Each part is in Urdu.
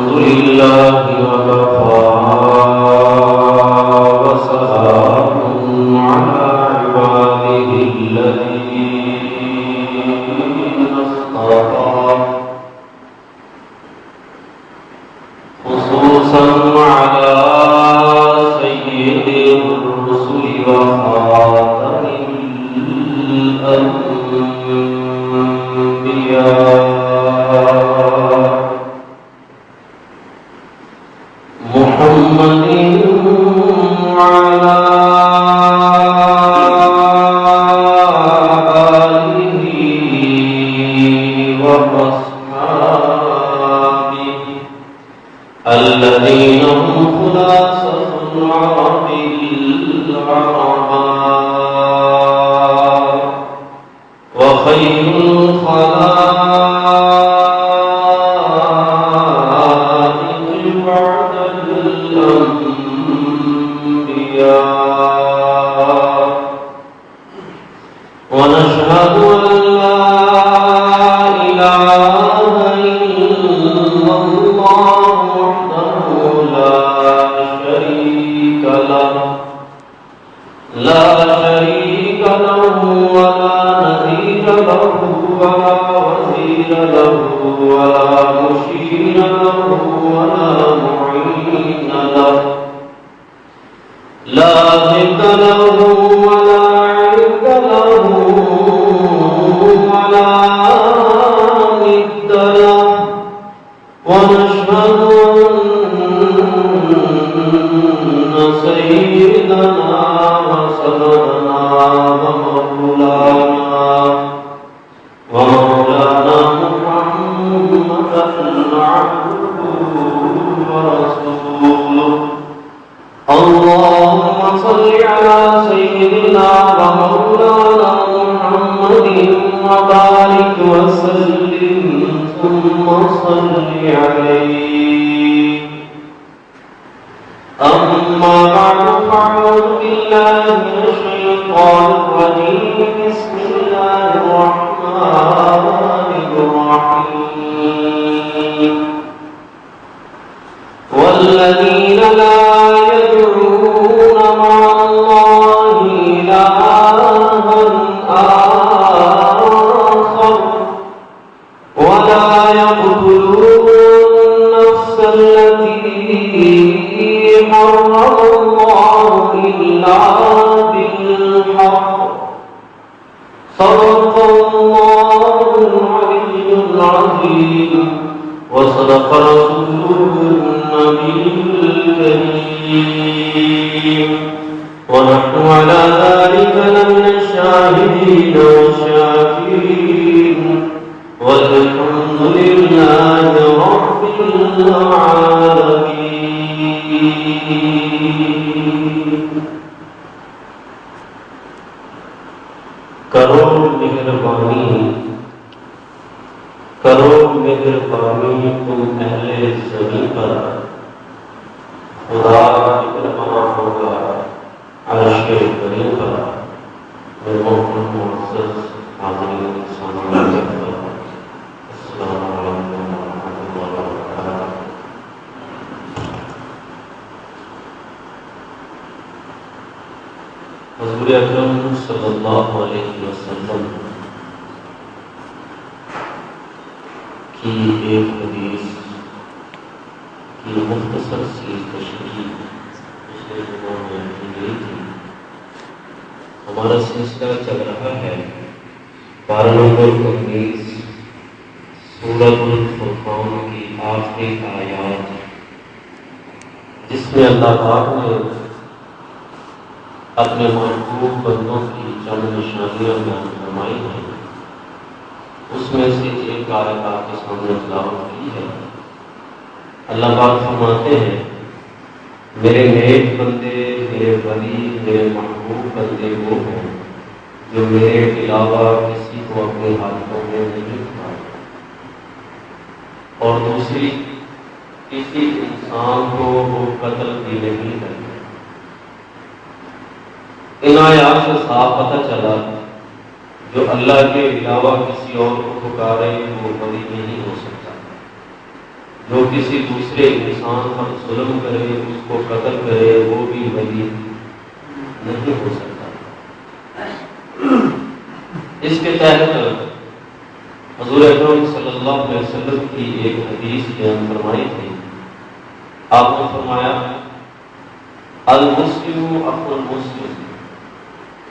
الحمد لله وكفى وسلام على عباده الذين اصطفى خصوصا على سيد الرسل وخاتم الأنبياء محمد وعلى آله وأصحابه الذين هم خلاصة العرب العرباء وخير الخلائق بعد الأنبياء ونشهد أن لا إله إلا الله وحده لا شريك له ولا نذير له ولا وزير له ولا مشير له ولا معين له لا ضد له ولا عند له ولا ند له ونشهد أن سيدنا وسندنا ومولانا محمدا عبده ورسوله اللهم صل على سيدنا ومولانا محمد وبارك وسلم ثم صل عليه أما بعد فأعوذ بالله من الشيطان الرجيم بسم الله الرحمن الرحيم والذين لا يدعون مع الله إلها آخر ولا يقتلون النفس التي حرم الله إلا بالحق صدق الله العلي العظيم وصدق رسوله النبي الكريم ونحن على ذلك لمن الشاهدين والشاكرين والحمد لله رب العالمين کروڑ مہربانی تم اہل زمین پر خدا مہربان ہوگا عرش کریم پر محمد معزز حاضرین سامعین السلام علیکم ورحمۃ اللہ وبرکاتہ. حضور اکرم صلی اللہ علیہ وسلم کی ایک حدیث کی مختصر سی تشریح پچھلے دنوں میں کی گئی تھی. ہمارا سلسلہ چل رہا ہے 12 نمبر 19 سورۃ الفرقان کی آخری آیات، جس میں اللہ پاک نے اپنے محبوب بندوں کی چند نشانیاں بیان فرمائی ہیں. اس میں سے ایک آیت آپ کے سامنے تلاوت کی ہے. اللہ پاک فرماتے ہیں میرے نیک بندے، میرے ولی، میرے محبوب بندے وہ ہیں جو میرے علاوہ کسی کو اپنے ہاتھوں میں نہیں اٹھاتے اور دوسری کسی انسان کو وہ قتل بھی نہیں کرتے. ان آیات سے صاف پتہ چلا جو اللہ کے علاوہ کسی اور کو پکارے وہ ولی نہیں ہو سکتا. جو کسی دوسرے انسان پر ظلم کرے، اس کو قتل کرے، وہ بھی ولی نہیں ہو سکتا۔ اس کے تحت حضور اکرم صلی اللہ علیہ وسلم کی ایک حدیث بیان فرمائی تھی۔ آپ نے فرمایا المسلم اخو المسلم،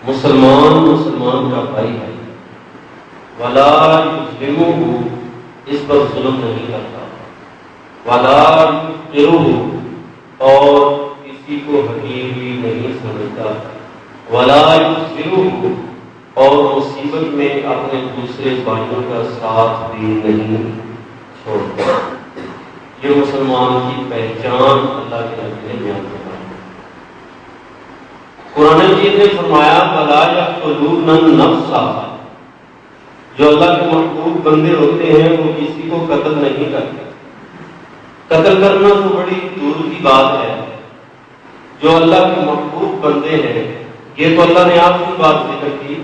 مسلمان مسلمان کا بھائی ہے، ولا یظلمہ، اس پر ظلم نہیں کرتا، ولا یحقرہ، اور کسی کو حقیر بھی نہیں سمجھتا، ولا یخذلہ، اور مصیبت میں اپنے دوسرے بھائیوں کا ساتھ بھی نہیں چھوڑتا۔ یہ مسلمان کی پہچان اللہ کے نبی نے بیان فرمائی۔ قرآن مجید نے فرمایا وَلَا يَقْتُلُونَ النَّفْسَ، جو اللہ کے محبوب بندے ہوتے ہیں وہ کسی کو قتل نہیں کرتے۔ قتل کرنا تو بڑی دور کی بات ہے، جو اللہ کے محبوب بندے ہیں، یہ تو اللہ نے آپ کی بات ذکر کی،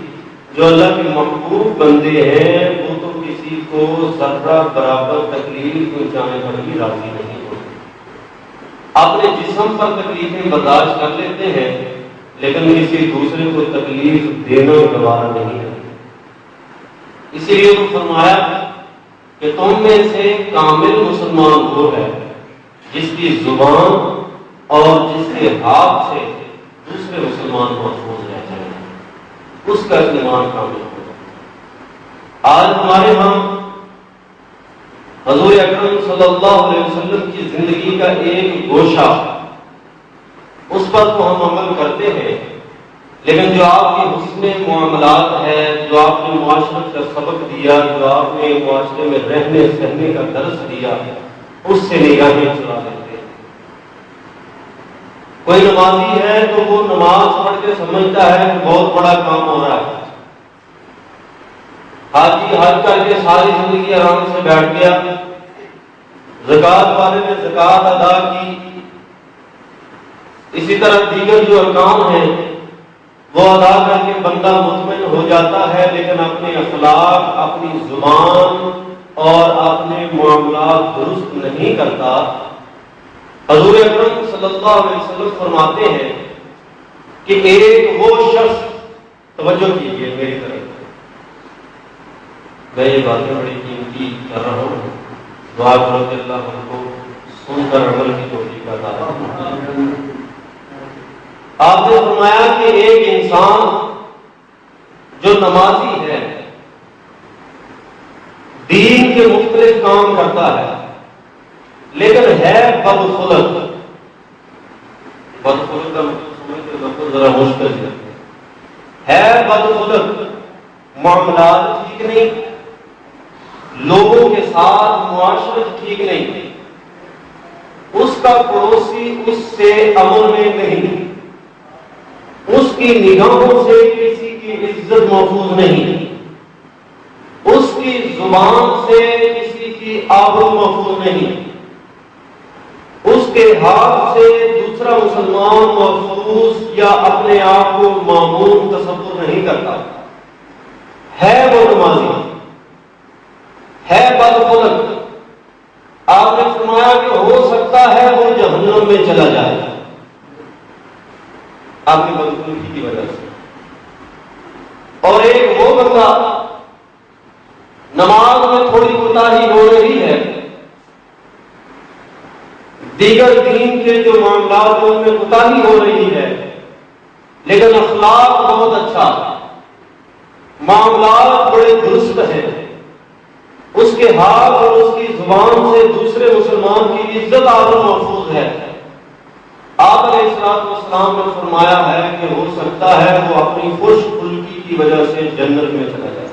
جو اللہ کے محبوب بندے ہیں وہ تو کسی کو ذرہ برابر تکلیف پہنچانے پر بھی راضی نہیں ہوتے، اپنے جسم پر تکلیفیں برداشت کر لیتے ہیں لیکن کسی دوسرے کو تکلیف دینا گوارا نہیں ہے۔ اسی لیے تو فرمایا کہ تم میں سے کامل مسلمان وہ ہے جس کی زبان اور جس کے ہاتھ سے دوسرے مسلمان محفوظ رہ جائیں، اس کا ایمان کامل ہوگا۔ آج ہمارے ہاں حضور اکرم صلی اللہ علیہ وسلم کی زندگی کا ایک گوشہ، اس پر تو ہم عمل کرتے ہیں، لیکن جو آپ کی حسن معاملات ہے، جو آپ نے معاشرت کا سبق دیا، جو آپ نے معاشرے میں رہنے سہنے کا درس دیا، اس سے نگاہیں چرا لیتے ہیں۔ کوئی نمازی ہے تو وہ نماز پڑھ کے سمجھتا ہے کہ بہت بڑا کام ہو رہا ہے، حاجی حج کر کے ساری زندگی آرام سے بیٹھ گیا، زکوٰۃ والے نے زکوٰۃ ادا کی، اسی طرح دیگر جو ارکان ہیں وہ ادا کر کے بندہ مطمئن ہو جاتا ہے، لیکن اپنے اخلاق، اپنی زبان اور اپنے معاملات درست نہیں کرتا۔ حضور اکرم صلی اللہ علیہ وسلم فرماتے ہیں کہ ایک وہ شخص، توجہ کیجیے میری طرف، میں یہ باتیں بڑی قیمتی کر رہا ہوں، دعا کرو کہ اللہ ہم کو سن کر عمل کی توفیق عطا فرمائے۔ آپ نے فرمایا کہ ایک انسان جو نمازی ہے، دین کے مختلف کام کرتا ہے، لیکن ہے بدخلق۔ بدخلق کا مطلب ذرا مشکل ہے بدخلق، معاملات ٹھیک نہیں، لوگوں کے ساتھ معاشرت ٹھیک نہیں، اس کا پڑوسی اس سے امن میں نہیں، اس کی نگاہوں سے کسی کی عزت محفوظ نہیں، اس کی زبان سے کسی کی آبرو محفوظ نہیں، اس کے ہاتھ سے دوسرا مسلمان محفوظ یا اپنے آپ کو معمول تصور نہیں کرتا، ہے وہ نمازی، ہے بدخلق۔ آپ نے فرمایا کہ ہو سکتا ہے وہ جہنم میں چلا جائے آپ کی بدخلقی کی وجہ سے۔ اور ایک وہ بندہ نماز میں تھوڑی کوتاہی ہو رہی ہے، دیگر دین کے جو معاملات ان میں کوتاہی ہو رہی ہے، لیکن اخلاق بہت اچھا، معاملات بڑے درست ہیں، اس کے ہاتھ اور اس کی زبان سے دوسرے مسلمان کی عزت آبرو محفوظ ہے۔ آپ علیہ السلام نے فرمایا ہے کہ ہو سکتا ہے وہ اپنی خوش خلقی کی وجہ سے جنت میں چلا جائے۔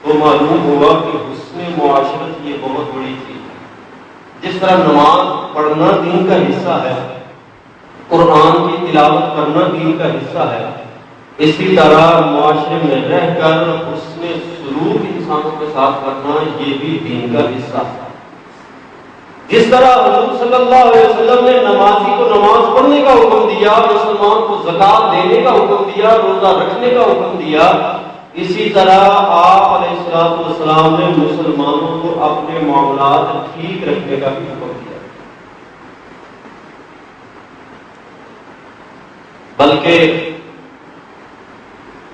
تو معلوم ہوا کہ حسن معاشرت یہ بہت بڑی چیز ہے۔ جس طرح نماز پڑھنا دین کا حصہ ہے، قرآن کی تلاوت کرنا دین کا حصہ ہے، اسی طرح معاشرے میں رہ کر حسن سلوک انسانوں کے ساتھ کرنا یہ بھی دین کا حصہ ہے۔ جس طرح حضور صلی اللہ علیہ وسلم نے نمازی کو نماز پڑھنے کا حکم دیا، مسلمان کو زکوٰۃ دینے کا حکم دیا، روزہ رکھنے کا حکم دیا، اسی طرح آپ علیہ السلام نے مسلمانوں کو اپنے معاملات ٹھیک رکھنے کا بھی حکم دیا، بلکہ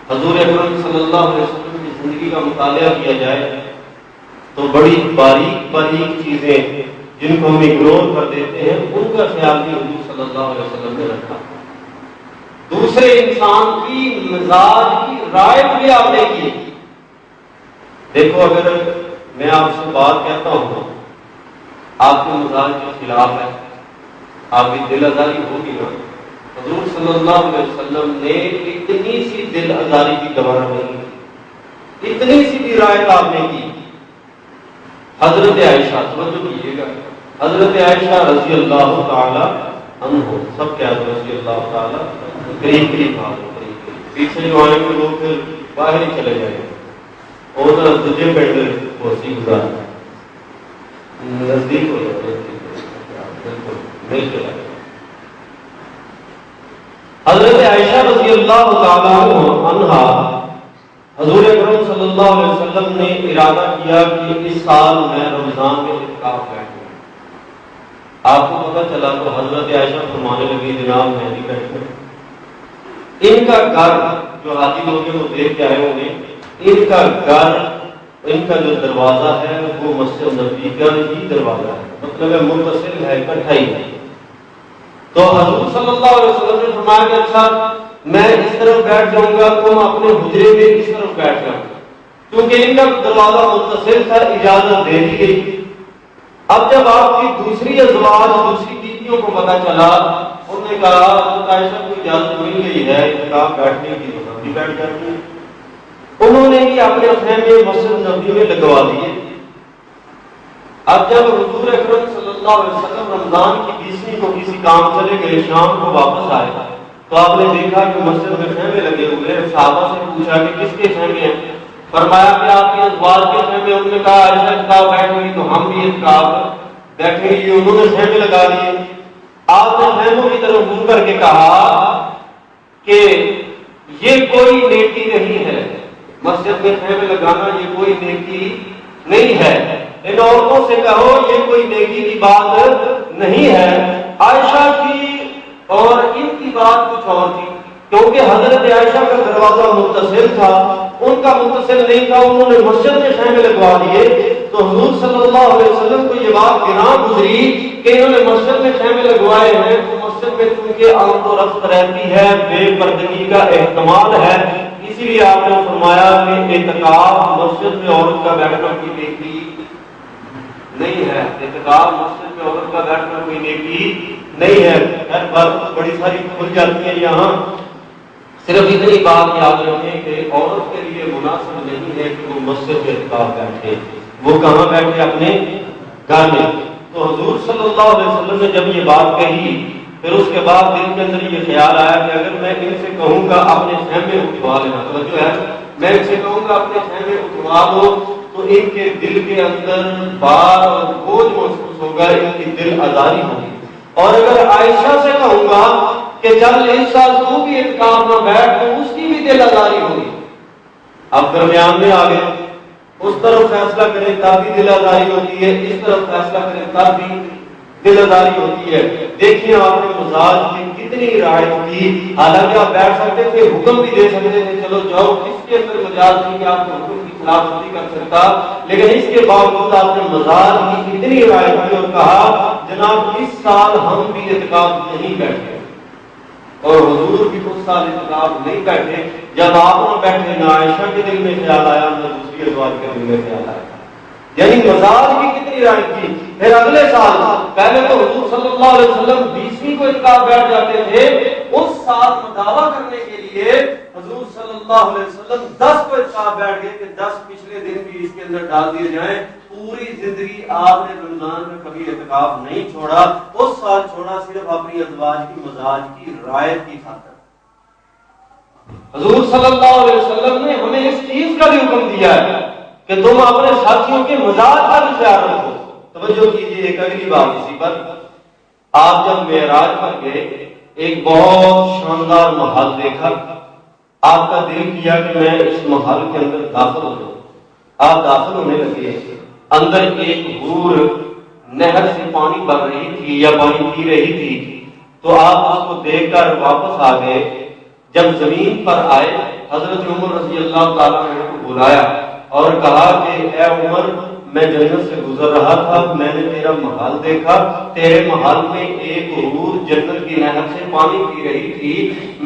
حضور اکرم صلی اللہ علیہ وسلم کی زندگی کا مطالعہ کیا جائے تو بڑی باریک باریک چیزیں جن کو ہم اگنور کر دیتے ہیں ان کا خیال بھی حضور صلی اللہ علیہ وسلم نے رکھا۔ دوسرے انسان کی مزاج کی رائے بھی آپ نے کی۔ دیکھو، اگر میں آپ سے بات کہتا ہوں آپ کے مزاج کے خلاف ہے، آپ کی دل آزاری ہوگی نا۔ حضور صلی اللہ علیہ وسلم نے اتنی سی دل آزاری کی گوارہ نہیں کی، اتنی سی بھی رائے آپ نے کی۔ حضرت عائشہ، توجہ کیجیے گا، حضرت عائشہ رضی اللہ تعالی عنہ، سب کیا رضی اللہ تعالی، قریب قریب پیچھے جو آئیں گے وہ پھر باہر ہی چلے جائیں گے، اور تجھے پینڈ بہت گزار نزدیک ہو جاتے بالکل مل کے لگے۔ حضرت عائشہ رضی اللہ تعالی عنہا، حضور اکرم صلی اللہ علیہ وسلم نے ارادہ کیا کہ اس سال میں رمضان میں اعتکاف بیٹھوں۔ آپ کو پتہ چلا تو حضرت عائشہ فرمانے لگی جناب میں نہیں بیٹھوں۔ ان کا گھر جو حاجی لوگ ہیں وہ دیکھ کے آئے ہوں گے، ان کا گھر، ان کا جو دروازہ ہے وہ مسجد نبوی کا ہی دروازہ ہے، مطلب ہے متصل ہے، اکٹھا ہی ہے۔ تو حضور صلی اللہ علیہ وسلم نے فرمایا کہ اچھا میں اس طرف بیٹھ جاؤں گا، تم اپنے حجرے میں اس طرف بیٹھ جاؤ، کیونکہ ان کا دروازہ متصل تھا، اجازت دے دی گئی۔ اب جب آپ کی دوسری ازواج، دوسری بیویوں کو پتہ چلا، انہوں نے کہا عائشہ کو اجازت مل گئی ہے اعتکاف بیٹھنے کی، تو ہم بھی بیٹھ جاتے ہیں۔ انہوں نے بھی اپنے خیمے مسجد نبوی میں لگوا دیے۔ اب جب حضور اکرم صلی اللہ علیہ وسلم رمضان کی 20ویں کو کسی کام چلے گئے، شام کو واپس آئے تو آپ نے دیکھا کہ مسجد میں خیمے لگے ہوئے۔ صحابہ سے پوچھا کہ کس کے خیمے ہیں؟ فرمایا کہ آپ کے ازواج کے خیمے۔ انہوں نے کہا عائشہ اعتکاف بیٹھیں گی تو ہم بھی اعتکاف بیٹھیں گے۔ انہوں نے خیمے لگا دیے۔ آپ نے خیموں کی طرف منہ کر کے کہا کہ یہ کوئی نیکی نہیں ہے، مسجد میں خیمے لگانا یہ کوئی نیکی نہیں ہے، ان عورتوں سے کہو یہ کوئی نیکی کی بات نہیں ہے۔ عائشہ کی اور ان کی بات کچھ اور تھی، کیونکہ حضرت عائشہ کا دروازہ متصل تھا، ان کا متصل نہیں تھا، انہوں نے مسجد میں خیمے لگوا دیے۔ تو حضور صلی اللہ علیہ وسلم کو یہ بات گراں گزری کہ انہوں نے مسجد میں خیمے لگوائے ہیں، تو مسجد میں چونکہ آمد و رفت رہتی ہے، بے پردگی کا احتمال ہے، اسی لیے آپ نے فرمایا کہ اعتکاف مسجد میں عورت کا بیٹھنا کوئی نیکی نہیں ہے، اعتکاف مسجد میں عورت کا بیٹھنا کوئی نیکی نہیں ہے۔ خیر بات بڑی ساری کھل جاتی ہے، یہاں صرف اتنی بات یاد رکھیں کہ عورت کے لیے مناسب نہیں ہے کہ وہ مسجد میں اعتکاف بیٹھے، وہ کہاں بیٹھے؟ اپنے گھر میں۔ تو حضور صلی اللہ علیہ وسلم نے جب یہ بات کہی، پھر اس کے بعد دل کے اندر یہ خیال آیا کہ اگر میں ان سے کہوں گا اپنے خیمے اٹھوا لینا، توجہ ہے، میں ان سے کہوں گا اپنے خیمے اٹھوا دو تو ان کے دل کے اندر بار اور بوجھ محسوس ہوگا، ان کی دل آزاری ہوگی۔ اور اگر عائشہ سے کہوں گا کہ چل اس سال تو بھی اعتکاف نہ بیٹھ، تو اس کی بھی دل آزاری ہوگی۔ اب درمیان میں آ گئے، اس طرف فیصلہ کریں تب بھی دل آزاری ہوتی ہے، اس طرف فیصلہ کریں تب بھی دل آزاری ہوتی ہے۔ دیکھیے آپ نے مزاج کی کتنی رعایت کی، حالانکہ آپ بیٹھ سکتے تھے، حکم بھی دے سکتے تھے چلو جاؤ، اس کے اندر مجاز نہیں کہ آپ کے حکم کی خلاف ورزی کر سکتا، لیکن اس کے باوجود آپ نے مزاج کی اتنی رعایت کی اور کہا جناب اس سال ہم بھی اعتکاف نہیں بیٹھے، اور حضور بھی اس سال اعتکاف نہیں بیٹھے۔ جب آپ نہ بیٹھے نہ عائشہ کے دل میں خیال آیا نہ دوسری ازواج کے دل میں خیال آیا، یعنی مزاج کی کتنی رعایت کی۔ پھر اگلے سال، پہلے تو حضور صلی اللہ علیہ وسلم 20ویں کو اعتکاف بیٹھ جاتے تھے، اس سال مداوا کرنے کے لیے حضور صلی اللہ علیہ وسلم 10 کو اعتکاف بیٹھ گئے کہ 10 پچھلے دن بھی اس کے اندر ڈال دیے جائیں۔ پوری زندگی آپ نے رمضان میں کبھی اعتکاف نہیں چھوڑا، اس سال چھوڑا صرف اپنی ازواج کی مزاج کی رعایت کی خاطر۔ حضور صلی اللہ علیہ وسلم نے ہمیں اس چیز کا بھی حکم دیا ہے کہ تم اپنے ساتھیوں کے مزاج کا بھی خیال رکھو۔ توجہ کیجیے ایک اگلی بات اسی پر، آپ جب معراج پر گئے ایک بہت شاندار محل دیکھا، آپ کا دل کیا کہ میں اس محل کے اندر داخل ہو جاؤں. آپ داخل ہونے لگے. اندر ایک حور نہر سے پانی بھر رہی تھی یا پانی پی رہی تھی، تو آپ اس کو دیکھ کر واپس آ گئے. جب زمین پر آئے حضرت عمر رضی اللہ تعالیٰ عنہ کو بلایا اور کہا کہ اے عمر، میں جنت سے گزر رہا تھا، میں نے تیرا محل دیکھا، تیرے محل میں ایک حور جنت کی نہر سے پانی پی رہی تھی.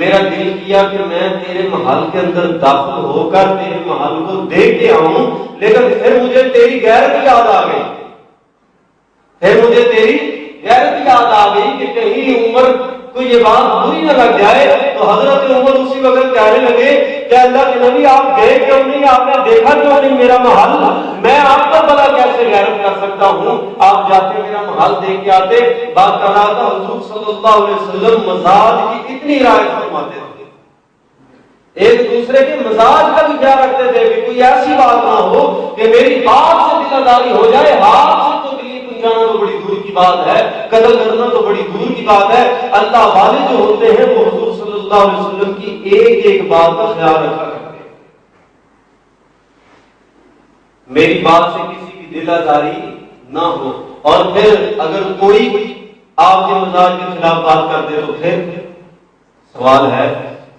میرا دل کیا کہ میں تیرے محل کے اندر داخل ہو کر تیرے محل کو دیکھ کے آؤں، لیکن پھر مجھے تیری غیرت یاد آ گئی. پھر مجھے تیری غیرت یاد آ گئی کہ کہیں عمر کو یہ بات بری نہ لگ جائے. تو حضرت عمر اسی وقت کہنے لگے کہ اللہ کے نبی آپ گئے کیوں نہیں، آپ نے دیکھا کیوں نہیں میرا محل؟ میں آپ کا بھلا کیسے غیرت کر سکتا ہوں؟ آپ جاتے میرا محل دیکھ کے آتے. بات کر رہا تھا حضور صلی اللہ علیہ وسلم مزاج کی اتنی رعایت فرماتے تھے، ایک دوسرے کے مزاج کا بھی خیال رکھتے تھے کہ کوئی ایسی بات نہ ہو کہ میری بات سے دل آزاری ہو جائے. ہاتھ سے تو جانا تو بڑی دور کی بات ہے، قتل کرنا تو بڑی دور کی بات ہے. اللہ والے جو ہوتے ہیں وہ حضور صلی اللہ علیہ وسلم کی ایک ایک بات کا خیال رکھا کرتے ہیں. میری بات سے کسی کی دل آزاری نہ ہو، اور پھر اگر کوئی آپ کے مزاج کے خلاف بات کر دے تو پھر سوال ہے.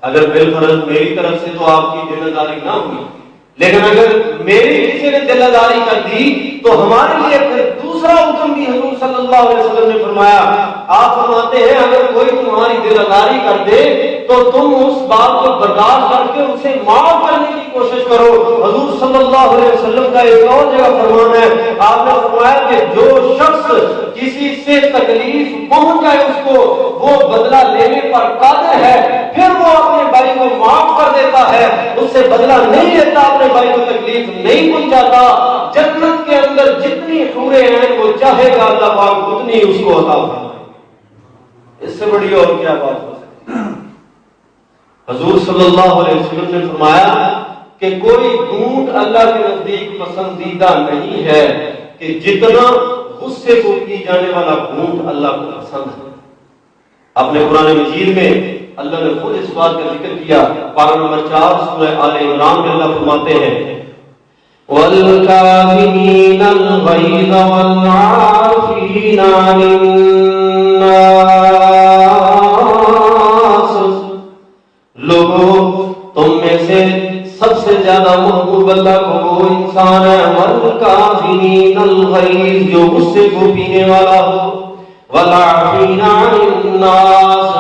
اگر بالفرض میری طرف سے تو آپ کی دل آزاری نہ ہوئی، لیکن اگر میری کسی نے دل آزاری کر دی تو ہمارے لیے پھر دوسرا حکم بھی حضور صلی اللہ علیہ وسلم نے فرمایا. آپ فرماتے ہیں اگر کوئی تمہاری دل آزاری کر دے تو تم اس بات کو برداشت کر کے اسے معاف کرنے کی کوشش کرو. حضور صلی اللہ علیہ وسلم کا ایک اور جگہ فرمان ہے، آپ نے فرمایا کہ جو شخص کسی سے تکلیف پہنچ جائے اس کو وہ بدلہ لینے پر قادر ہے، پھر وہ اپنے بھائی کو معاف کر دیتا ہے، اس سے بدلہ نہیں لیتا، اپنے بھائی کو تکلیف نہیں پہنچاتا. جنت کے اندر جتنی حوریں ہیں وہ چاہے گا اللہ پاک اتنی اس کو عطا فرمائے. اس سے بڑی اور کیا بات ہو سکتی ہے؟ حضور صلی اللہ علیہ وسلم نے فرمایا کہ کوئی گھونٹ اللہ کے نزدیک پسندیدہ نہیں ہے کہ جتنا غصے کو پی جانے والا گھونٹ اللہ کو پسند ہے. اپنے قرآن مجید میں اللہ نے خود اس بات کا ذکر کیا. پارہ نمبر 4 سورہ آل عمران میں اللہ فرماتے ہیں وَالْكَاظِمِينَ الْغَيْظَ وَالْعَافِينَ عَنِ النَّاسِ. لوگوں تم میں سے سب سے زیادہ محبوب اللہ کو وہ انسان ہے وَالْكَاظِمِينَ الْغَيْظَ جو غصے کو پینے والا ہو، وَالْعَافِينَ عَنِ النَّاسِ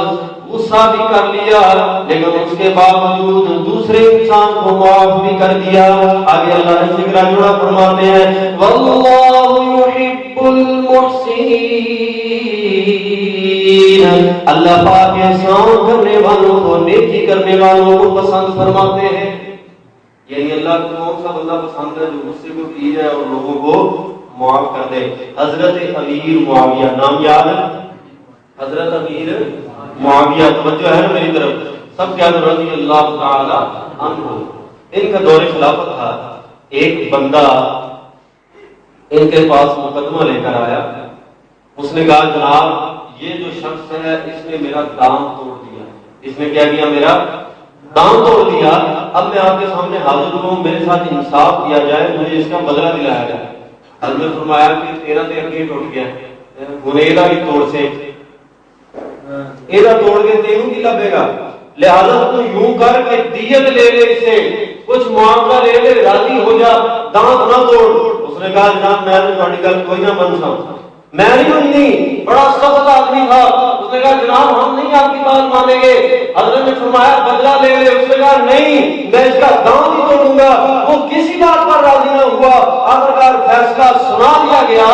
غصہ بھی کر لیا لیکن اس کے باوجود دوسرے انسان کو معاف بھی کر دیا. آگے اللہ نے ذکر جوڑا فرماتے ہیں واللہ یحب المحسنین. اللہ پاک احسان کرنے والوں کو، نیکی کرنے والوں کو پسند فرماتے ہیں. یعنی اللہ کو کون سا بندہ پسند ہے جو غصے کو پی جائے اور لوگوں کو معاف کر دے. حضرت امیر معاویہ نام یاد ہے؟ حضرت امیر معاویہ، توجہ ہے نا میری طرف، سب کیا رضی اللہ تعالی عنہ. ان کا دور خلافت تھا. ایک بندہ ان کے پاس مقدمہ لے کر آیا. اس نے کہا جناب یہ جو شخص ہے اس نے میرا دام توڑ دیا. اس نے کیا کیا؟ میرا دام توڑ دیا. اب میں آپ کے سامنے حاضر ہوں، میرے ساتھ انصاف کیا جائے، مجھے اس کا بدلہ دلایا جائے. حضرت نے فرمایا کہ تیرا دیر نہیں ٹوٹ گیا گنیدا کی توڑ سے ایدہ توڑ کے تینوں کی لبے گا، لہذا تو یوں کر کے دیت لے لے، اسے کچھ معاملہ لے لے، راضی ہو جا، دانت نہ توڑ. اس نے کہا جناب میں نے تھوڑی گل کوئی نہ من سا، میں نہیں مننی. بڑا سخت آدمی تھا. اس نے کہا جناب ہم نہیں آپ کی بات مانیں گے. حضرت نے فرمایا بدلہ لے لے. اس نے کہا نہیں میں اس کا دانت ہی توڑوں گا. وہ کسی بات پر راضی نہ ہوا. آخرکار فیصلہ سنا دیا گیا.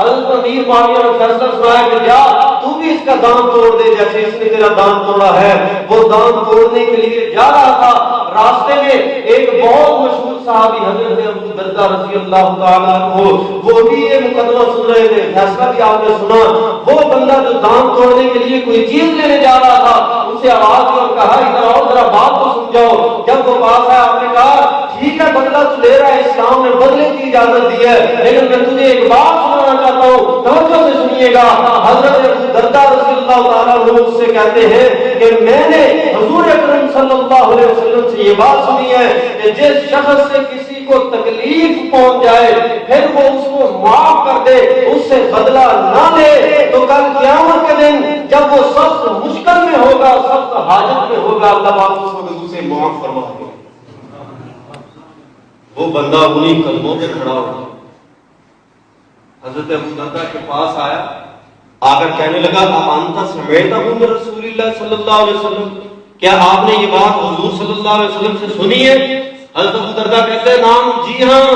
حضرت امیر معاویہ نے فیصلہ سنایا کہ جا تو بھی اس کا دانت توڑ دے جیسے اس نے تیرا دانت توڑا ہے. وہ دانت توڑنے کے لیے جا رہا تھا. راستے میں ایک بہت مشہور صحابی حضرت ابو درداء رضی اللہ تعالیٰ عنہ وہ بھی یہ مقدمہ سن رہے تھے. فیصلہ بھی آپ نے سنا. وہ بندہ جو دانت توڑنے کے لیے کوئی چیز لینے جا رہا تھا اسے آواز دی اور کہا ادھر آؤ ذرا بات کو سمجھاؤ. جب وہ پاس آیا آپ نے کہا ٹھیک ہے بدلہ تو لے رہا ہے، اسلام نے بدلے کی اجازت دی ہے، لیکن میں تجھے ایک بات سنانا چاہتا ہوں، توجہ سے سنیے گا. حضرت ابو درداء رضی اللہ تعالیٰ عنہ اس سے کہتے ہیں کہ میں نے حضور اکرم صلی اللہ علیہ وسلم سے یہ بات سنی ہے کہ جس شخص سے کسی کو تکلیف پہنچ جائے پھر وہ اس کو معاف کر دے، اس سے بدلہ نہ لے، تو کل قیامت کے دن جب وہ سخت مشکل میں ہوگا، سخت حاجت میں ہوگا، اللہ پاک اس کو اسے معاف فرما دے۔ وہ بندہ انہیں قدموں پہ کھڑا ہو، حضرت ابو دردہ کے پاس آیا، آ کر کہنے لگا انت سمعت من رسول اللہ صلی اللہ علیہ وسلم، کیا آپ نے یہ بات حضور صلی اللہ علیہ وسلم سے سنی ہے؟ حضرت ابو دردہ کہتے ہیں نام جی ہاں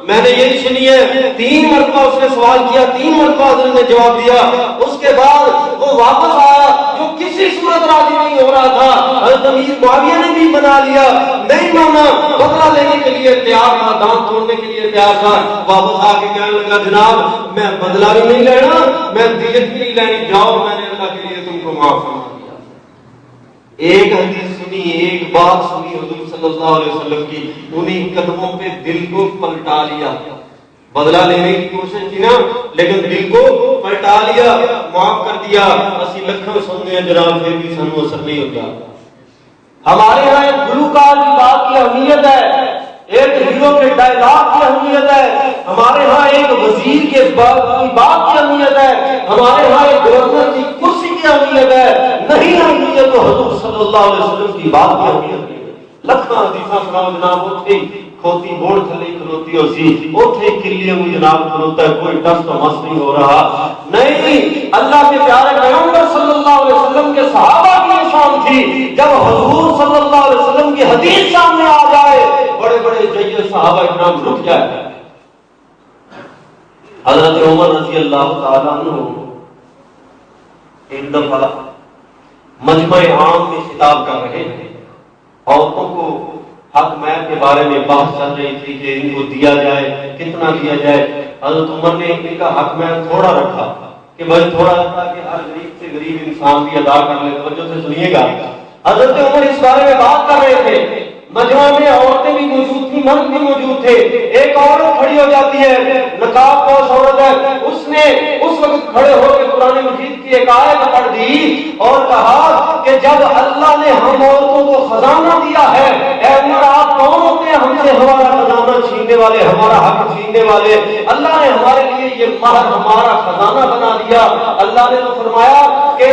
میں نے یہی سنی ہے۔ 3 مرتبہ اس نے سوال کیا، 3 مرتبہ حضرت نے جواب دیا۔ اس کے بعد وہ واپس آیا جو کسی صورت راضی نہیں ہو رہا تھا، حضرت امیر معاویہ نے بھی بنا لیا، نہیں مانا، بدلہ لینے کے لیے تیار تھا، دانت توڑنے کے لیے تیار تھا۔ واپس آ کے کہنے لگا جناب میں بدلہ بھی نہیں لینا، میں دیت بھی نہیں لینی، جاؤ میں نے اللہ کے لیے تم کو معاف فرما دیا۔ ایک حدیث سنی، ایک بات سنی حضور صلی اللہ علیہ وسلم کی، انہیں قدموں پہ دل کو پلٹا لیا۔ بدلہ لینے کی کوشش کی نا، لیکن دل کو پلٹا لیا، معاف کر دیا۔ اسی لکھوں سننے ہیں جناب، پھر بھی سنو اثر نہیں ہوتا۔ ہمارے یہاں ایک گلوکار کی بات کی اہمیت ہے، ایک ہیرو کے ڈائلاگ کی اہمیت ہے، ہمارے ہاں ایک وزیر کے بات کی اہمیت ہے، ہمارے ہاں ایک گورنر کی کرسی کی اہمیت ہے، نہیں اہمیت تو حضور صلی اللہ علیہ وسلم کی بات کی اہمیت ہے۔ لکھاں حدیثاں سناؤ جناب، اٹھے کھوتی بوڑ تھلے کھلوتی ہو سی، اٹھے کلیے میں جناب کھلوتا ہے، کوئی ٹس تو مس نہیں ہو رہا۔ نہیں، اللہ کے پیارے پیغمبر صلی اللہ علیہ وسلم کے صحابہ کی شان تھی، جب حضور صلی اللہ علیہ وسلم کی حدیث سامنے آ جائے بڑے بڑے جید صحابہ اکرام رک جائے۔ حضرت عمر رضی اللہ تعالیٰ عنہ ایک دفعہ مجمع عام میں خطاب کر رہے تھے، عورتوں کو حق مہر کے بارے میں بحث چل رہی تھی کہ ان کو دیا جائے، کتنا دیا جائے۔ حضرت عمر نے ان کا حق مہر تھوڑا رکھا کہ بھائی تھوڑا رکھا کہ ہر غریب سے غریب انسان بھی ادا کر لے۔ توجہ سے سنیے گا، حضرت عمر اس بارے میں بات کر رہے تھے، مجمع میں عورتیں بھی موجود تھیں، مرد بھی موجود تھے۔ ایک عورت کھڑی ہو جاتی ہے، نقاب پوش عورت ہے، اس نے اس وقت کھڑے ہو کے قرآن مجید کی ایک آیت پڑھ دی اور کہا کہ جب اللہ نے ہم عورتوں کو خزانہ دیا ہے، اے عمر آپ کون ہوتے ہیں ہم سے ہمارا خزانہ چھیننے والے، ہمارا حق چھیننے والے؟ اللہ نے ہمارے لیے یہ مہر ہمارا خزانہ بنا دیا۔ اللہ نے تو فرمایا کہ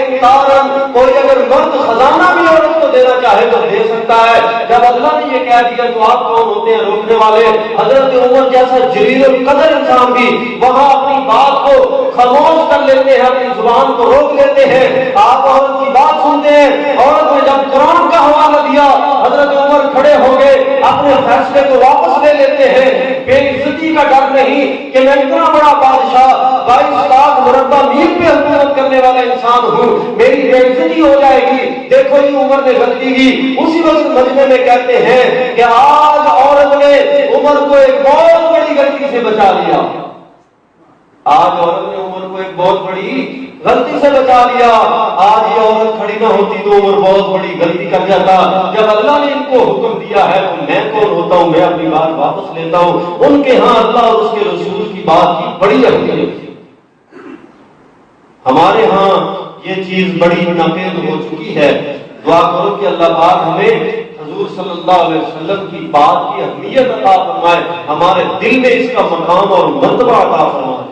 کوئی اگر مرد خزانہ بھی عورت کو دینا چاہے تو دے سکتا ہے۔ جب اللہ نے یہ کہہ دیا تو آپ کون ہوتے ہیں روکنے والے؟ حضرت عمر جیسا جلیل القدر انسان بھی وہاں اپنی بات کو خاموش کر لیتے ہیں، اپنی زبان کو روک لیتے ہیں۔ آپ عورت کی بات سنتے ہیں، عورت نے جب قرآن کا حوالہ دیا حضرت عمر کھڑے ہو گئے، اپنے فیصلے کو واپس لے لیتے ہیں۔ بے عزتی کا ڈر نہیں کہ میں اتنا بڑا بادشاہ 22 لاکھ مربع میل پہ حکومت کرنے والا انسان ہوں، میری بے عزتی ہو جائے گی۔ دیکھو یہ عمر نے غلطی کی۔ اسی وقت مجمع میں کہتے ہیں کہ آج عورت نے عمر کو ایک بہت بڑی غلطی سے بچا لیا۔ آج عورت نے عمر کو ایک بہت بڑی غلطی سے بچا لیا۔ آج یہ عورت کھڑی نہ ہوتی تو عمر بہت بڑی غلطی کر جاتا۔ جب اللہ نے ان کو حکم دیا ہے تو میں کون ہوتا ہوں؟ میں اپنی بات واپس لیتا ہوں۔ ان کے ہاں اللہ اور اس کے رسول کی بات کی بڑی اہمیت ہے، ہمارے ہاں یہ چیز بڑی ناقید ہو چکی ہے۔ دعا کرو کہ اللہ پاک ہمیں حضور صلی اللہ علیہ وسلم کی بات کی اہمیت عطا فرمائے، ہمارے دل میں اس کا مقام اور مرتبہ عطا فرمائے۔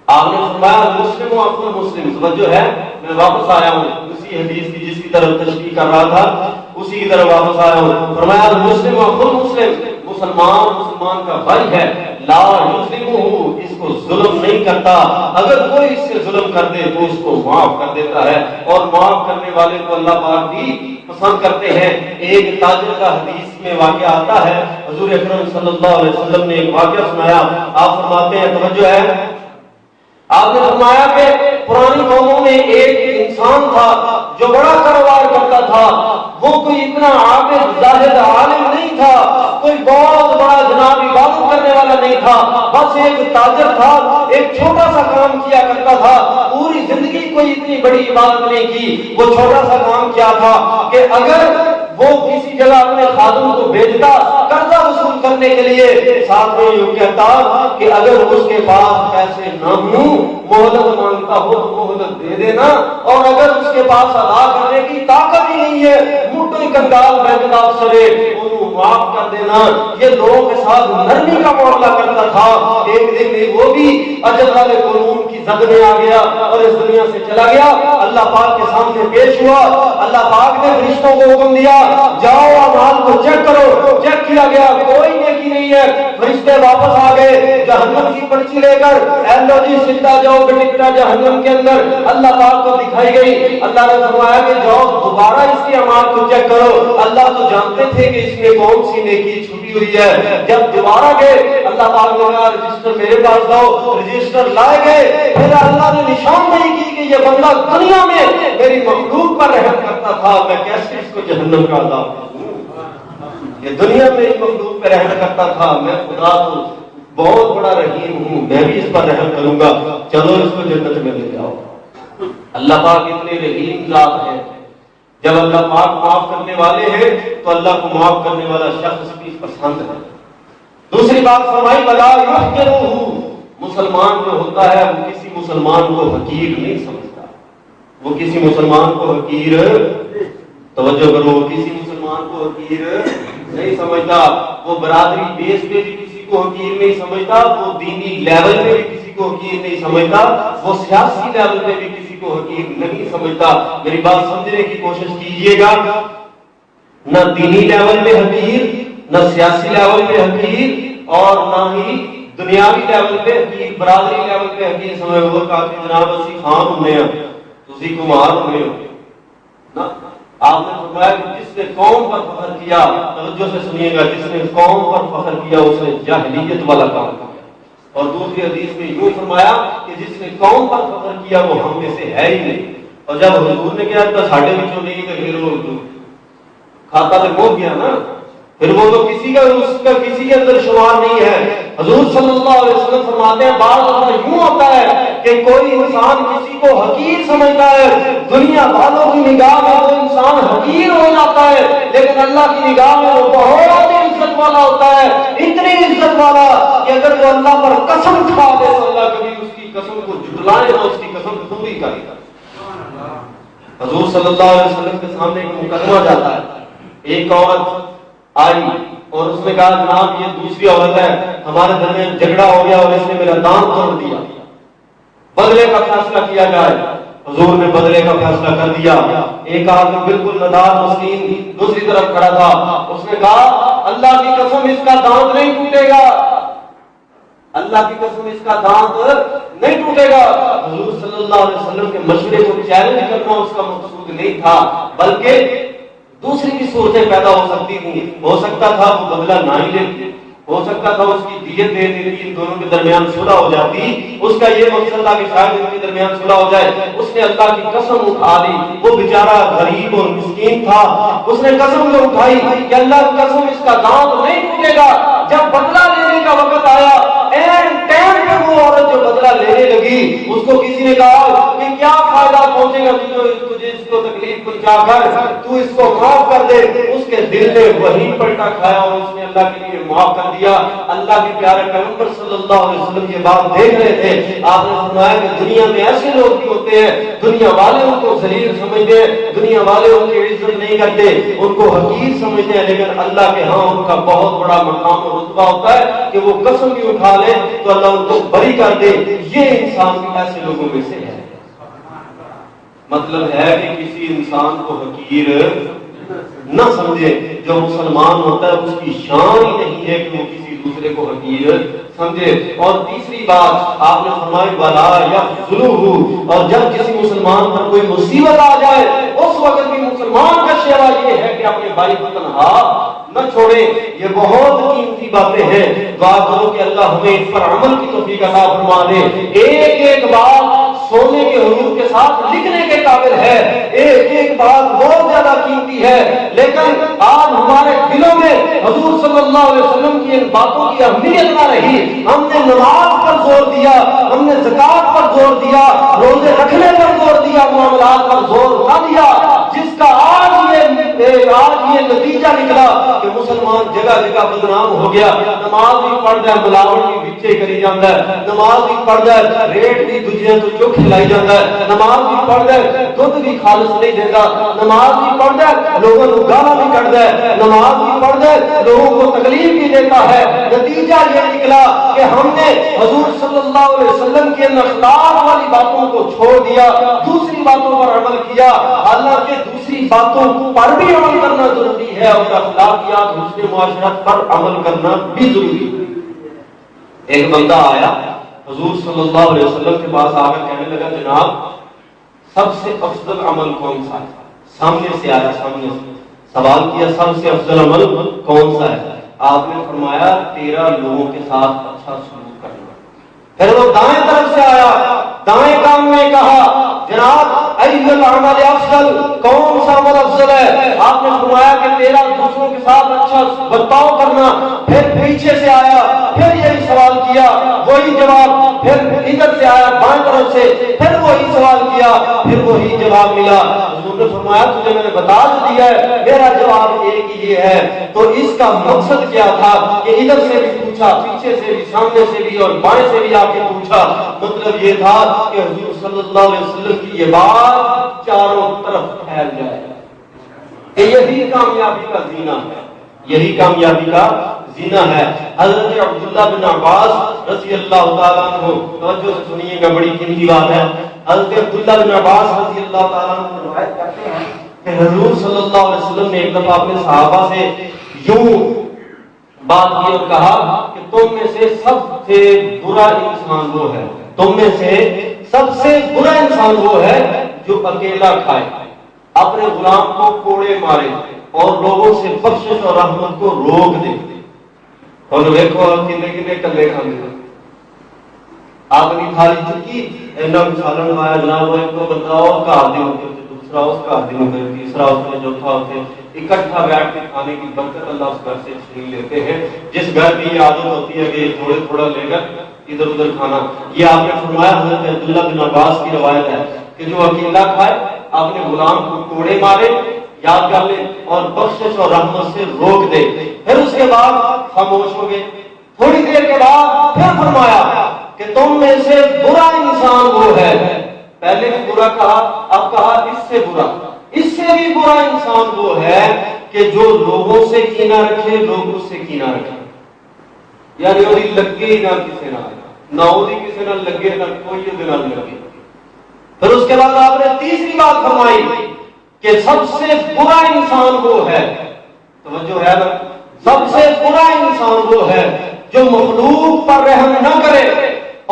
آپ نے فرمایا مسلم و اخو مسلم، توجہ ہے میں واپس آیا ہوں اسی حدیث کی جس کی طرف تشریح کر رہا تھا، اسی کی طرف واپس آیا ہوں۔ فرمایا مسلم و اخو مسلم، مسلمان مسلمان کا بھائی ہے، لا یظلمہ، اس کو ظلم نہیں کرتا، اگر کوئی اس سے ظلم کر دے تو اس کو معاف کر دیتا ہے، اور معاف کرنے والے کو اللہ پاک بھی پسند کرتے ہیں۔ ایک تاجر کا حدیث میں واقعہ آتا ہے، حضور اکرم صلی اللہ علیہ وسلم نے ایک واقعہ سنایا۔ آپ فرماتے ہیں، توجہ ہے، آپ نے فرمایا کہ پرانی قوموں میں ایک انسان تھا جو بڑا کاروبار کرتا تھا، وہ کوئی اتنا عابد زاہد عالم نہیں تھا، کوئی بہت بڑا جناب عبادت کرنے والا نہیں تھا، بس ایک تاجر تھا، ایک چھوٹا سا کام کیا کرتا تھا، پوری زندگی کوئی اتنی بڑی عبادت نہیں کی۔ وہ چھوٹا سا کام کیا تھا کہ اگر وہ کسی جگہ اپنے خادم کو بھیجتا قرضہ وصول کرنے کے لیے، ساتھ میں یہ کہتا کہ اگر اس کے پاس پیسے نہ ہوں، مہلت مانگتا ہو تو مہلت دے دینا، اور اگر اس کے پاس ادا کرنے کی طاقت ہی نہیں ہے، موٹے کنگال بہتا سرے، انہوں معاف کر دینا۔ یہ لوگوں کے ساتھ نرمی کا معاملہ کرتا تھا۔ ایک دن میں وہ بھی اجل والے قانون کی زد میں آ گیا اور اس دنیا سے چلا گیا۔ اللہ پاک کے سامنے پیش ہوا، اللہ پاک نے فرشتوں کو حکم دیا جاؤ اعمال کو چیک کرو۔ چیک کیا گیا، کوئی نیکی نہیں ہے۔ فرشتے واپس آ گئے جہنم کی پرچی لے کر، اے لو جی سیدھا جاؤ بیٹا جہنم کے اندر۔ اللہ پاک کو دکھائی گئی، اللہ نے فرمایا کہ جاؤ دوبارہ اس کے اعمال کو چیک کرو۔ اللہ تو جانتے تھے کہ اس میں کون سی نیکی چھپی ہوئی ہے۔ جب دوبارہ گئے اللہ پاک نے کہا رجسٹر میرے پاس لاؤ، رجسٹر لائے گئے۔ پھر اللہ نے نشان نہیں کی کہ یہ بندہ دنیا میں میری مخلوق پر رحم کرتا تھا، میں کیسے اس کو جہنم کا عذاب دوں؟ یہ دنیا میں میری مخلوق پہ رحم کرتا تھا، میں خدا تو بہت بڑا رحیم ہوں، میں بھی اس پر رحم کروں گا، چلو اس کو جنت میں لے جاؤ۔ اللہ پاک اتنے رحیم ذات ہے، جب اللہ پاک معاف کرنے والے ہیں تو اللہ کو معاف کرنے والا شخص بھی پسند ہے۔ دوسری بات فرمائی بلا یحقرہ، مسلمان جو ہوتا ہے وہ کسی مسلمان کو حقیر نہیں سمجھتا، وہ کسی مسلمان کو حقیر، توجہ کرو، کسی مسلمان کو حقیر نہیں سمجھتا، وہ برادری بیس پہ بھی کسی کو حقیر نہیں سمجھتا، وہ دینی لیول پہ بھی کسی کو حقیر نہیں سمجھتا، وہ سیاسی لیول پہ بھی کسی کو حقیر نہیں سمجھتا۔ میری بات سمجھنے کی کوشش کیجئے گا، نہ دینی لیول پہ حقیر، نہ سیاسی لیول پہ حقیر، اور نہ ہی دنیاوی لیول پہ حقیر، برادری لیول پہ حقیر سمجھ وہ کہا کہ جناب اسی خان ہونے ہیں، تسی کمار ہونے ہو نا۔ آپ نے فرمایا کہ جس نے قوم پر فخر کیا، توجہ سے سنیے گا، جس نے قوم پر فخر کیا اس نے جاہلیت والا کام کیا۔ اور دوسری حدیث میں یوں فرمایا کہ جس نے قوم پر فخر کیا وہ ہم میں سے ہے ہی نہیں۔ اور جب حضور نے کہا تو ساڑھے بچوں نہیں تو پھر وہ کھاتا تو موت گیا نا، پھر وہ تو کسی کا اس کا کسی کے اندر شمار نہیں ہے۔ حضور صلی اللہ علیہ وسلم فرماتے ہیں بعض دفعہ یوں ہوتا ہے کہ کوئی انسان کسی کو حقیر سمجھتا ہے، دنیا والوں کی نگاہ میں وہ انسان حقیر ہو جاتا ہے، لیکن اللہ کی نگاہ میں وہ بہت ہی عزت والا ہوتا ہے، اتنی عزت والا کہ اگر وہ اللہ پر قسم کھا دے تو اللہ کبھی اس کی قسم کو جھٹلائے نہ، اس کی قسم پوری کرے گا۔ حضور صلی اللہ علیہ وسلم کے سامنے ایک مقدمہ جاتا ہے، ایک عورت آئی اور اس نے کہا جناب یہ دوسری عورت ہے، ہمارے درمیان جھگڑا ہو گیا اور اس نے میرا دانت توڑ دیا، بدلے کا فیصلہ کیا جائے۔ حضور نے بدلے کا فیصلہ کر دیا۔ ایک آدمی بالکل ندار مسکین دوسری طرف کھڑا تھا، اس نے کہا اللہ کی قسم اس کا دانت نہیں ٹوٹے گا، اللہ کی قسم اس کا دانت نہیں ٹوٹے گا۔ حضور صلی اللہ علیہ وسلم کے مشورے کو چیلنج کرنا اس کا مقصود نہیں تھا، بلکہ دوسری بھی صورتیں پیدا ہو سکتی تھیں۔ ہو سکتا تھا وہ بدلہ نہ ہی لیتی، ہو سکتا تھا اس کی دیت دے دیتی، ان دونوں کے درمیان صلح ہو جاتی۔ اس کا یہ مقصد تھا کہ شاید ان کے درمیان صلح ہو جائے۔ اس نے اللہ کی قسم اٹھا لی، وہ بیچارہ غریب اور مسکین تھا، اس نے قسم جو اٹھائی کہ اللہ کی قسم اس کا دانت نہیں ٹوٹے گا۔ جب بدلہ لینے کا وقت آیا، اینڈ ٹائم پہ وہ عورت جو بدلہ لینے لگی، اس کو کسی نے کہا کہ کیا فائدہ پہنچے گا تجھے اس کو تکلیف پہنچا کر، تو اس کو معاف کر دے۔ اس کے دل نے وہی پلٹا کھایا اور اس نے اللہ کے لیے معاف کر دیا۔ اللہ کے پیارے پیغمبر صلی اللہ علیہ وسلم یہ بات دیکھ رہے تھے۔ آپ نے فرمایا کہ دنیا میں ایسے لوگ بھی ہوتے ہیں، دنیا والے ان کو ذلیل سمجھتے ہیں، دنیا والے ان کی عزت نہیں کرتے، ان کو حقیر سمجھتے ہیں، لیکن اللہ کے ہاں ان کا بہت بڑا مقام اور رتبہ ہوتا ہے کہ وہ قسم بھی اٹھا لے تو اللہ ان کو بری کر دے۔ یہ انسان بھی ایسے لوگوں میں سے ہے۔ مطلب ہے کہ کسی انسان کو حقیر نہ سمجھے، جو مسلمان ہوتا ہے اس کی شان ہی نہیں ہے کہ وہ کسی دوسرے کو حقیر سمجھے۔ اور تیسری بات آپ نے فرمائی ولا یخذلہ، اور جب کسی مسلمان پر کوئی مصیبت آ جائے اس وقت بھی مسلمان کا شیوا یہ ہے کہ اپنے بھائی کو تنہا نہ چھوڑے۔ یہ بہت قیمتی باتیں ہیں، دعا کرو کہ اللہ ہمیں اس پر عمل کی توفیق عطا فرما دے۔ ایک ایک بات سونے کے حروف کے ساتھ لکھنے کے قابل ہے، ایک ایک بات بہت زیادہ قیمتی ہے، لیکن آج ہمارے دلوں میں حضور صلی اللہ علیہ وسلم کی ان باتوں کی اہمیت نہ رہی۔ ہم نے نماز پر زور دیا، ہم نے زکات پر زور دیا، روزے رکھنے پر زور دیا، معاملات پر زور نہ دیا۔ جس کا آج یہ آج یہ نتیجہ نکلا کہ مسلمان جگہ جگہ بدنام ہو گیا. نماز بھی پڑھ جائے ملاوٹ بھی بچے کری جاتا ہے, نماز بھی پڑھ جائے ریٹ بھی دوجیاں تو چوک کھلائی جاتا ہے, نماز بھی پڑھ جائے دودھ بھی خالص نہیں دیتا, نماز بھی پڑھ جائے لوگوں کو گالا بھی کٹ جائے, نماز بھی پڑھ جائے لوگوں کو تکلیف بھی دیتا ہے. نتیجہ یہ نکلا کہ ہم نے حضور صلی اللہ علیہ وسلم کے اخلاق والی باتوں کو چھوڑ دیا, دوسری باتوں پر عمل کیا. حالانکہ دوسری باتوں پر بھی عمل کرنا ضروری ہے اور اخلاقیات حسن معاشرت پر عمل کرنا بھی ضروری ہے. ایک بندہ آیا حضور صلی اللہ علیہ وسلم کے پاس آ کر کہنے لگا جناب سب سے افضل عمل کون سا ہے؟ سامنے سے آیا, سامنے سے سوال کیا سب سے افضل عمل کون سا ہے؟ آپ نے فرمایا تیرا لوگوں کے ساتھ اچھا سلوک کرنا. پھر وہ دائیں طرف سے آیا, دائیں کام میں کہا جناب ایہ العمل افضل, کون سا عمل افضل ہے؟ آپ نے فرمایا کہ تیرا دوسروں کے ساتھ اچھا برتاؤ کرنا. پھر پیچھے سے آیا, پھر یہی سوال کیا, وہی جواب. پھر ادھر سے آیا بائیں طرف سے, پھر وہی سوال کیا, پھر وہی جواب ملا. حضور نے فرمایا تجھے میں نے بتا دیا ہے, میرا جواب ایک ہی یہ ہے. تو اس کا مقصد کیا تھا کہ ادھر سے بھی پوچھا, پیچھے سے بھی, سامنے سے بھی اور بائیں سے بھی آ کے پوچھا. مطلب یہ تھا کہ حضور صلی اللہ علیہ وسلم کی یہ بات چاروں طرف پھیل جائے کہ یہی کامیابی کا زینہ ہے, یہی کامیابی کا زینہ ہے. حضرت عبداللہ بن عباس رضی اللہ تعالیٰ عنہ, توجہ سے سنیے گا بڑی قیمتی بات ہے. حضرت عبداللہ بن عباس رضی اللہ تعالیٰ عنہ روایت کرتے ہیں کہ حضور صلی اللہ علیہ وسلم نے ایک دفعہ اپنے صحابہ سے یوں بات کی اور کہا کہ تم میں سے سب سے برا انسان وہ ہے, تم میں سے سب سے برا انسان وہ ہے جو اکیلا کھائے, اپنے غلام کو کوڑے مارے اور لوگوں سے بخشش اور رحمت کو روک دے. اور دیکھو کنے کنے کلے کھانے آپ نے تھالی چکی اینا سالن آیا جناب, وہ ایک کو بندہ اور گھر دے ہوتے, دوسرا اس گھر دے ہوتے, تیسرا اس میں چوتھا ہوتے, اکٹھا بیٹھ کے کھانے کی برکت اللہ اس گھر سے چھین لیتے ہیں. جس گھر کی عادت ہوتی ہے کہ تھوڑے تھوڑا لے کر ادھر ادھر کھانا, یہ آپ نے فرمایا حضرت عبداللہ بن عباس کی روایت ہے کہ جو اکیلا کھائے اپنے غلام کو کوڑے مارے, یاد کر لے, اور بخشش اور رحمت سے روک دے. پھر اس کے بعد خاموش ہو گئے. تھوڑی دیر کے بعد پھر فرمایا کہ تم میں سے برا انسان وہ ہے, پہلے بھی برا کہا, اب کہا اس سے برا, اس سے بھی برا انسان وہ ہے کہ جو لوگوں سے کینہ رکھے, لوگ اس سے کینہ رکھے. یعنی وہی لگے ہی نہ کسی نہ وہی کسی نہ لگے نہ کوئی نہ لگے. پھر اس کے بعد آپ نے تیسری بات فرمائی کہ سب سے برا انسان وہ ہے, توجہ ہے نا, سب سے برا انسان وہ ہے جو مخلوق پر رحم نہ کرے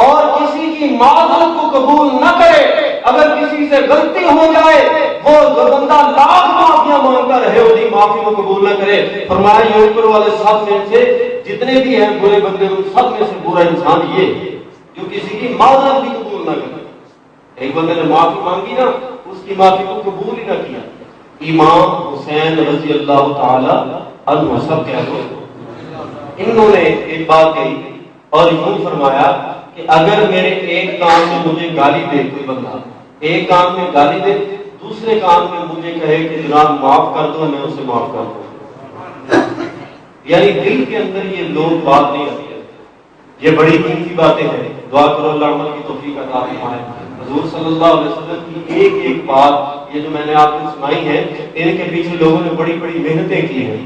اور کسی کی معذرت کو قبول نہ کرے. اگر کسی سے غلطی ہو جائے وہ بندہ لاکھ معافیاں مانگتا رہے, وہی معافی کو قبول نہ کرے. فرمایا یہ اوپر والے سب میں سے جتنے بھی ہیں برے بندے, ان سب میں سے برا انسان یہ جو کسی کی معذرت بھی قبول نہ کرے. ایک بندے نے معافی مانگی نا, اس کی معافی کو قبول ہی نہ کیا. امام حسین رضی اللہ تعالی عنہ سب کہہ دو, انہوں نے ایک بات کہی اور یوں فرمایا کہ اگر میرے ایک کام میں مجھے گالی دے, کوئی بندہ ایک کام میں گالی دے, دوسرے کام میں مجھے کہے کہ جناب معاف کر دو, میں اسے معاف کر دوں, یعنی دل کے اندر یہ لوگ بات نہیں آتی ہے. یہ بڑی قیمتی باتیں ہیں. دعا کرو اللہ عمل کی توفیق عطا فرمائے. حضور صلی اللہ علیہ وسلم کی ایک ایک بات یہ جو میں نے آپ کو سنائی ہے, ان کے پیچھے لوگوں نے بڑی بڑی محنتیں کی ہیں.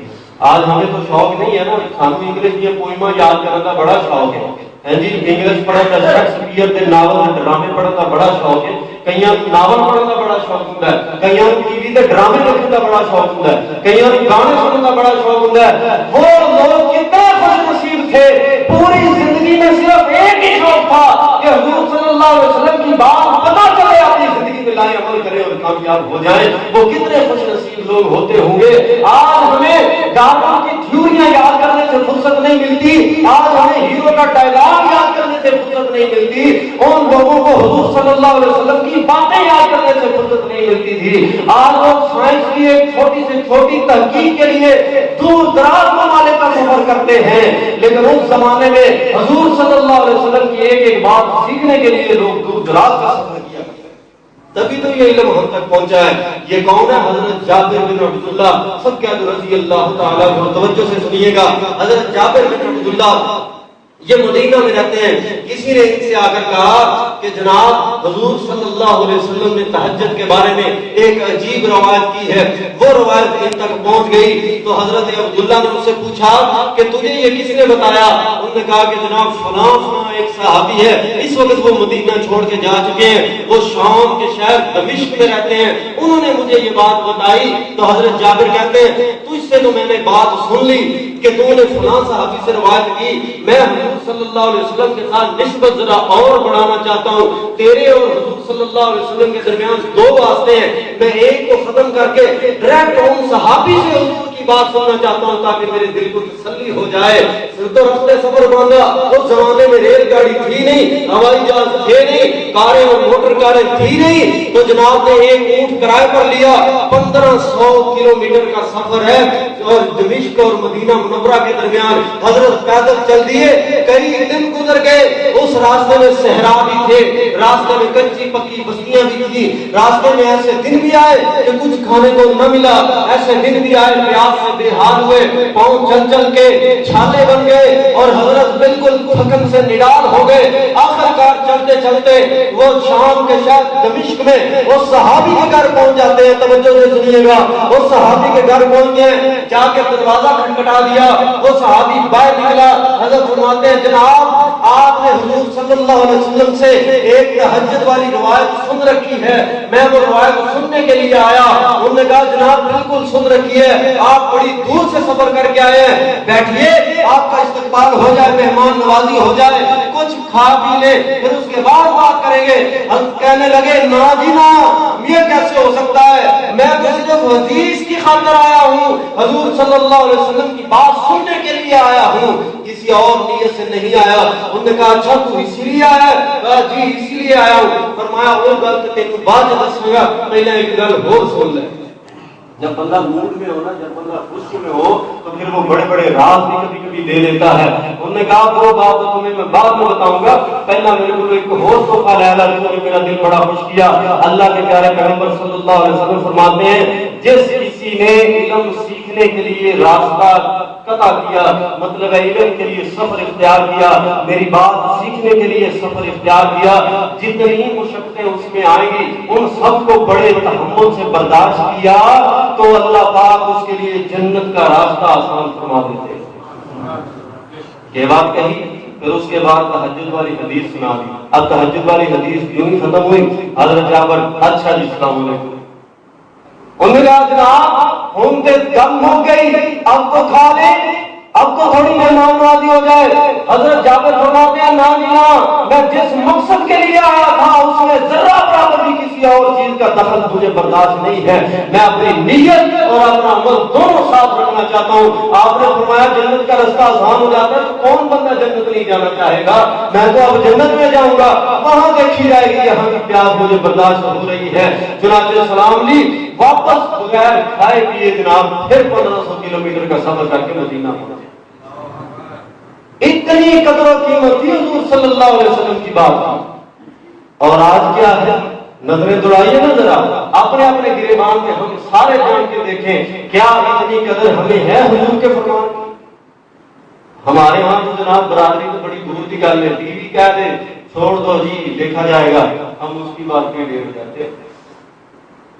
آج ہمیں تو شوق نہیں ہے نا, سانو انگلش کی پوئما یاد کرنے کا بڑا شوق ہے جی, انگلش پڑھنے کا, شیکسپیئر کے ناول ڈرامے پڑھنے کا بڑا شوق ہے. کئی ناول پڑھنے کا بڑا شوق ہوتا ہے, کئی ٹی وی کے ڈرامے دیکھنے کا بڑا شوق ہوتا ہے, کئی گانے سننے کا بڑا شوق ہوتا ہے. وہ لوگ کتنے خوش نصیب تھے, پوری زندگی میں صرف ایک ہی شوق تھا کہ حضور صلی اللہ علیہ وسلم کی بات پتہ چلے, اپنی زندگی میں لائیں, عمل کریں اور کامیاب ہو جائیں. وہ کتنے خوش نصیب لوگ ہوتے ہوں گے. آج ہمیں ڈاکٹر کی تھیوریاں یاد کرنے سے فرصت نہیں ملتی, آج ہمیں ہیرو کا ڈائلاگ یاد کرنے سے فرصت نہیں ملتی, ان لوگوں کو حضور صلی اللہ علیہ وسلم کی باتیں یاد کرنے سے فرصت نہیں ملتی تھی. آج لوگ سائنس کی ایک چھوٹی سے چھوٹی تحقیق کے لیے دور دراز ممالک کا سفر کرتے ہیں, لیکن اس زمانے میں حضور صلی اللہ علیہ وسلم کی ایک ایک بات سیکھنے کے لیے لوگ دور دراز کا سفر کیا کرتے ہیں. تبھی تو یہ علم ہم تک پہنچا ہے۔ یہ کون ہے؟ حضرت جابر بن عبداللہ، سب کہہ دو رضی اللہ تعالیٰ عنہ، توجہ سے سنیے گا۔ حضرت جابر بن عبداللہ یہ مدینہ میں رہتے ہیں۔ کسی نے ان سے آ کر کہا کہ جناب حضور صلی اللہ علیہ وسلم نے تہجد کے بارے میں ایک عجیب روایت کی ہے، وہ روایت ان تک پہنچ گئی تو حضرت عبداللہ نے ان سے پوچھا کہ تجھے یہ کس نے بتایا؟ انہوں نے کہا کہ جناب فلاں فلاں ایک صحابی ہے، اس وقت وہ مدینہ چھوڑ کے جا چکے ہیں، وہ شام کے شہر دمشق میں رہتے ہیں، انہوں نے مجھے یہ بات بتائی۔ تو حضرت جابر کہتے ہیں تجھ سے تو میں نے بات سن لی کہ تو نے فلاں صحابی سے روایت کی، میں حضور صلی اللہ علیہ وسلم کے ساتھ نسبت ذرا اور بڑھانا چاہتا ہوں۔ تیرے اور حضور صلی اللہ علیہ وسلم کے درمیان دو واسطے ہیں، میں ایک کو ختم کر کے ڈائریکٹ ان صحابی سے حضور کی بات سننا چاہتا ہوں تاکہ میرے دل کو تسلی ہو جائے۔ پھر تو رفتے سفر باندھا، اس زمانے میں ریل گاڑی تھی نہیں، ہوائی جہاز تھے نہیں، کاریں اور موٹر کاریں تھی نہیں، تو جناب نے ایک اونٹ کرائے پر لیا، 1500 کلومیٹر کا سفر ہے اور دمشق اور مدینہ منورہ کے درمیان حضرت پیدل چل دیے۔ کئی دن گزر گئے، اس راستے میں صحرا بھی تھے، راستے میں کچی پکی بستیاں بھی تھی، راستے میں ایسے دن بھی آئے کہ کچھ کھانے کو نہ ملا، ایسے دن بھی آئے پیاس سے بے حال ہوئے، پاؤں چل چل کے چھالے بن گئے اور حضرت بالکل تھکن سے نڈال ہو گئے۔ آخرکار چلتے چلتے وہ شام کے شہر دمشق میں اس صحابی کے گھر پہنچ جاتے ہیں۔ توجہ سے سنیے گا، اس صحابی کے گھر پہنچ گئے، جا کے دروازہ کھٹکھٹا دیا، وہ صحابی باہر نکلا۔ حضرت فرماتے ہیں جناب آپ نے حضور صلی اللہ علیہ وسلم سے ایک تہجد والی روایت سن رکھی ہے، میں وہ روایت سننے کے لیے آیا۔ انہوں نے کہا جناب بالکل سن رکھی ہے، آپ بڑی دور سے سفر کر کے آئے ہیں، بیٹھیے آپ کا استقبال ہو جائے، مہمان نوازی ہو جائے، کچھ کھا پی لے، پھر اس کے بعد بات کریں گے۔ ہم کہنے لگے نا جی نا، یہ کیسے ہو سکتا ہے، میں تو صرف حدیث کی خاطر آیا ہوں، حضور صلی اللہ علیہ وسلم کی بات سننے کے لیے آیا ہوں، کسی اور نیت سے نہیں آیا۔ انہوں نے کہا اچھا تو اسی لیے آیا ہے؟ کہا جی اسی لیے آیا ہوں۔ فرمایا وہ گل تو تینوں بعد دسوں گا، پہلے ایک گل اور سن لے۔ جب بندہ موڈ میں ہو نا، جب بندہ خوشی میں ہو تو پھر وہ بڑے بڑے راز بھی کبھی کبھی دے دیتا ہے۔ انہوں نے کہا وہ بات تو تمہیں میں بعد میں بتاؤں گا، پہلا میرے کو ایک اور تحفہ لایا جو نے میرا دل بڑا خوش کیا۔ اللہ کے پیارے پیغمبر صلی اللہ علیہ وسلم فرماتے ہیں جس کسی نے علم سیکھنے کے لیے راستہ قطع کیا، مطلب ہے علم کے لیے سفر اختیار کیا، میری بات سیکھنے کے لیے سفر اختیار کیا، جتنی مشقتیں اس میں آئیں گی ان سب کو بڑے تحمل سے برداشت کیا تو اللہ پاک اس کے لیے جنت کا راستہ آسان فرما دیتے ہیں۔ یہ بات کہی، پھر اس کے بعد تہجد والی حدیث سنا دی۔ اب تہجد والی حدیث یوں ہی ختم ہوئی، حضرت جابر اچھا جی السلام علیکم۔ انہوں نے کہا جناب ہم تے دم ہو گئی، اب تو کھا لیں، اب تو تھوڑی مہمان نوازی ہو جائے۔ حضرت جابر فرماتے ہیں نا میں جس مقصد کے لیے آیا تھا اس میں ذرا برابر بھی کسی اور چیز کا دخل مجھے برداشت نہیں ہے، میں اپنی نیت اور اپنا عمل دونوں ساتھ رکھنا چاہتا ہوں۔ آپ نے فرمایا جنت کا رستہ آسان ہو جاتا ہے تو کون بندہ جنت نہیں جانا چاہے گا؟ میں تو اب جنت میں جاؤں گا، وہاں دیکھی جائے گی یہاں کی پیاس مجھے برداشت ہو رہی ہے۔ چنانچہ سلام لی، واپس بغیر کھائے پیے جناب پھر 1500 کلومیٹر کا سفر کر کے مدینہ پہنچے۔ اتنی قدر و قیمت تھی حضور صلی اللہ علیہ وسلم کی بات کی۔ اور آج کیا ہے؟ نظریں دوڑائیے نا ذرا اپنے اپنے گریبان میں، ہم سارے جان کے دیکھیں کیا اتنی قدر ہمیں ہے حضور کے فرمان کی؟ ہمارے ہاں تو جناب برادری تو بڑی دور کی گل ہے، ٹی وی کہہ دے چھوڑ دو جی دیکھا جائے گا، ہم اس کی بات پہ ڈیر جاتے ہیں۔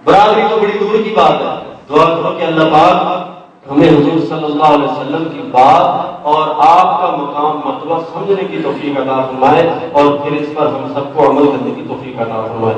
برادری تو بڑی دور کی بات ہے۔ دعا کرو کہ اللہ پاک ہمیں حضور صلی اللہ علیہ وسلم کی بات اور آپ کا مقام مرتبہ سمجھنے کی توفیق عطا فرمائے اور پھر اس پر ہم سب کو عمل کرنے کی توفیق عطا فرمائے۔